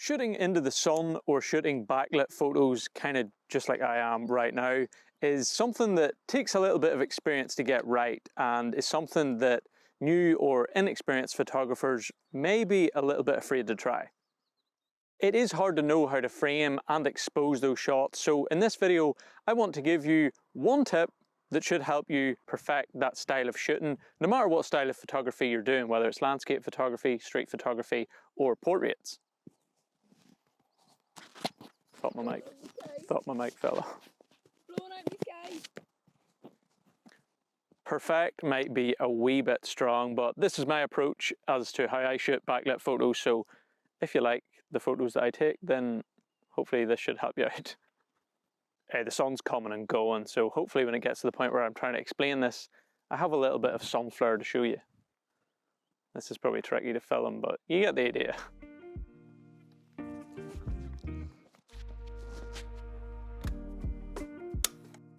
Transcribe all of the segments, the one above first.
Shooting into the sun or shooting backlit photos, kind of just like I am right now, is something that takes a little bit of experience to get right, and is something that new or inexperienced photographers may be a little bit afraid to try. It is hard to know how to frame and expose those shots, so in this video I want to give you one tip that should help you perfect that style of shooting, no matter what style of photography you're doing, whether it's landscape photography, street photography, or portraits. Thought my mic fell off. Blowing out the sky. Perfect might be a wee bit strong, but this is my approach as to how I shoot backlit photos, so if you like the photos that I take, then hopefully this should help you out. The sun's coming and going, so hopefully when it gets to the point where I'm trying to explain this, I have a little bit of sun flare to show you. This is probably tricky to film, but you get the idea.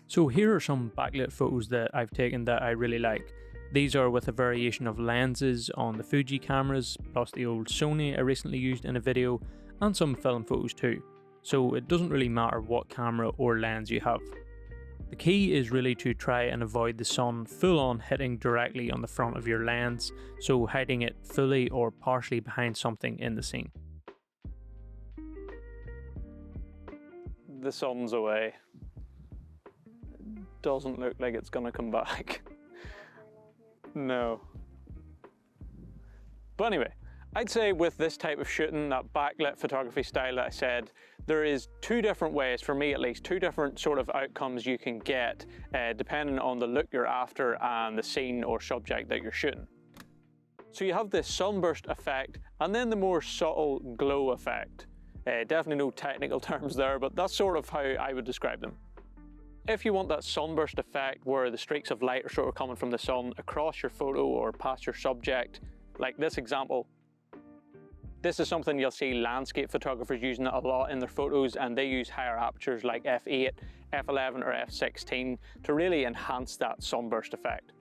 So here are some backlit photos that I've taken that I really like. These are with a variation of lenses on the Fuji cameras, plus the old Sony I recently used in a video, and some film photos too. So it doesn't really matter what camera or lens you have. The key is really to try and avoid the sun full on hitting directly on the front of your lens, so hiding it fully or partially behind something in the scene. The sun's away. Doesn't look like it's gonna come back. No. But anyway, I'd say with this type of shooting, that backlit photography style that I said, there is two different ways, for me at least, two different sort of outcomes you can get depending on the look you're after and the scene or subject that you're shooting. So you have this sunburst effect and then the more subtle glow effect. Definitely no technical terms there, but that's sort of how I would describe them. If you want that sunburst effect where the streaks of light are sort of coming from the sun across your photo or past your subject, like this example, this is something you'll see landscape photographers using a lot in their photos, and they use higher apertures like f8, f11 or f16 to really enhance that sunburst effect.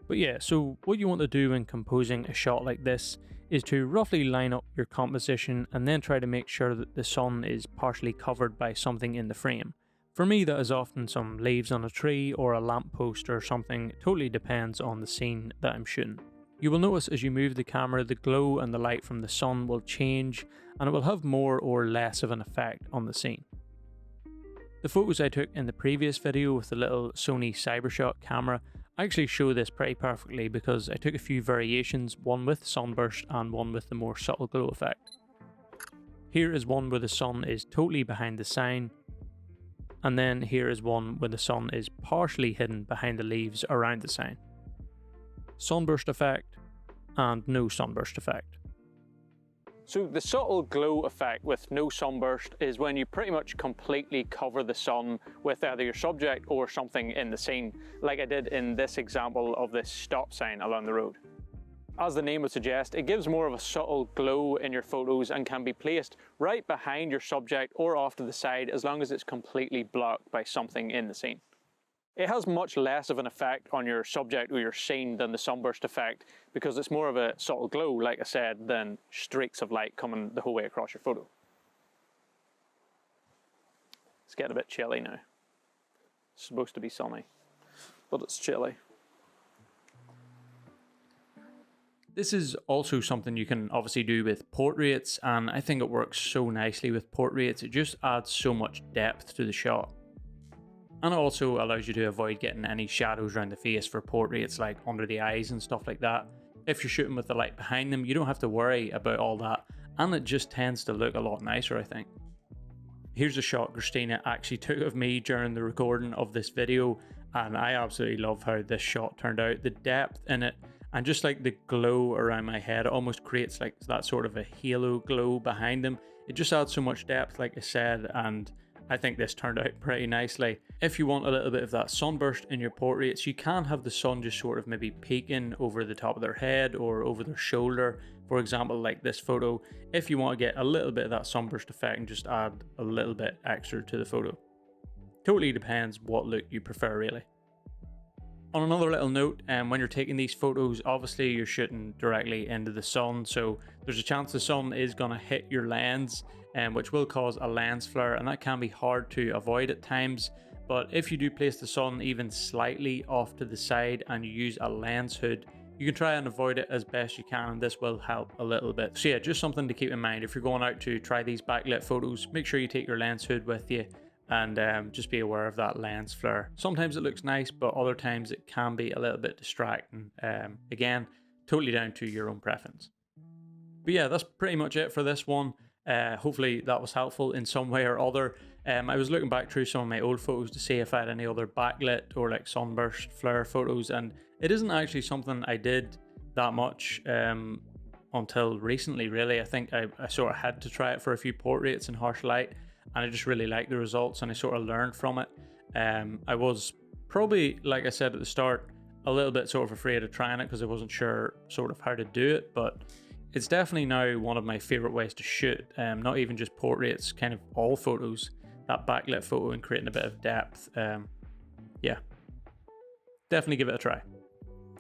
But yeah, so what you want to do when composing a shot like this is to roughly line up your composition and then try to make sure that the sun is partially covered by something in the frame. For me, that is often some leaves on a tree or a lamppost or something. It totally depends on the scene that I'm shooting. You will notice as you move the camera, the glow and the light from the sun will change, and it will have more or less of an effect on the scene. The photos I took in the previous video with the little Sony Cybershot camera, I actually show this pretty perfectly because I took a few variations, one with sunburst and one with the more subtle glow effect. Here is one where the sun is totally behind the sign, and then here is one where the sun is partially hidden behind the leaves around the sign. Sunburst effect and no sunburst effect. So the subtle glow effect with no sunburst is when you pretty much completely cover the sun with either your subject or something in the scene, like I did in this example of this stop sign along the road. As the name would suggest, it gives more of a subtle glow in your photos and can be placed right behind your subject or off to the side as long as it's completely blocked by something in the scene. It has much less of an effect on your subject or your scene than the sunburst effect because it's more of a subtle glow, like I said, than streaks of light coming the whole way across your photo. It's getting a bit chilly now. It's supposed to be sunny, but it's chilly. This is also something you can obviously do with portraits, and I think it works so nicely with portraits. It just adds so much depth to the shot. And it also allows you to avoid getting any shadows around the face for portraits, like under the eyes and stuff like that. If you're shooting with the light behind them, you don't have to worry about all that, and it just tends to look a lot nicer, I think. Here's a shot Christina actually took of me during the recording of this video, and I absolutely love how this shot turned out. The depth in it, and just like the glow around my head, it almost creates like that sort of a halo glow behind them. It just adds so much depth, like I said, and I think this turned out pretty nicely. If you want a little bit of that sunburst in your portraits, you can have the sun just sort of maybe peeking over the top of their head or over their shoulder, for example, like this photo, if you want to get a little bit of that sunburst effect and just add a little bit extra to the photo. Totally depends what look you prefer, really. On another little note, when you're taking these photos, obviously you're shooting directly into the sun, so there's a chance the sun is going to hit your lens, which will cause a lens flare, and that can be hard to avoid at times. But if you do place the sun even slightly off to the side and you use a lens hood, you can try and avoid it as best you can, and this will help a little bit. So yeah, just something to keep in mind if you're going out to try these backlit photos. Make sure you take your lens hood with you, and just be aware of that lens flare. Sometimes it looks nice, but other times it can be a little bit distracting. Again, totally down to your own preference. But yeah, that's pretty much it for this one. Hopefully that was helpful in some way or other. I was looking back through some of my old photos to see if I had any other backlit or like sunburst flare photos, and it isn't actually something I did that much until recently, really. I think I sort of had to try it for a few portraits in harsh light, and I just really liked the results and I sort of learned from it. I was probably, like I said at the start, a little bit sort of afraid of trying it because I wasn't sure sort of how to do it, but it's definitely now one of my favorite ways to shoot. Not even just portraits, kind of all photos, that backlit photo and creating a bit of depth. Yeah, definitely give it a try.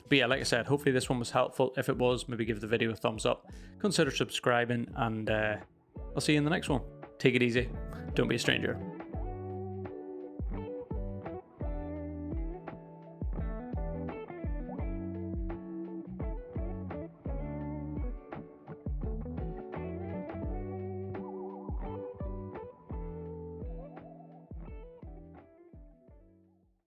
But yeah, like I said, hopefully this one was helpful. If it was, maybe give the video a thumbs up, consider subscribing, and I'll see you in the next one. Take it easy. Don't be a stranger.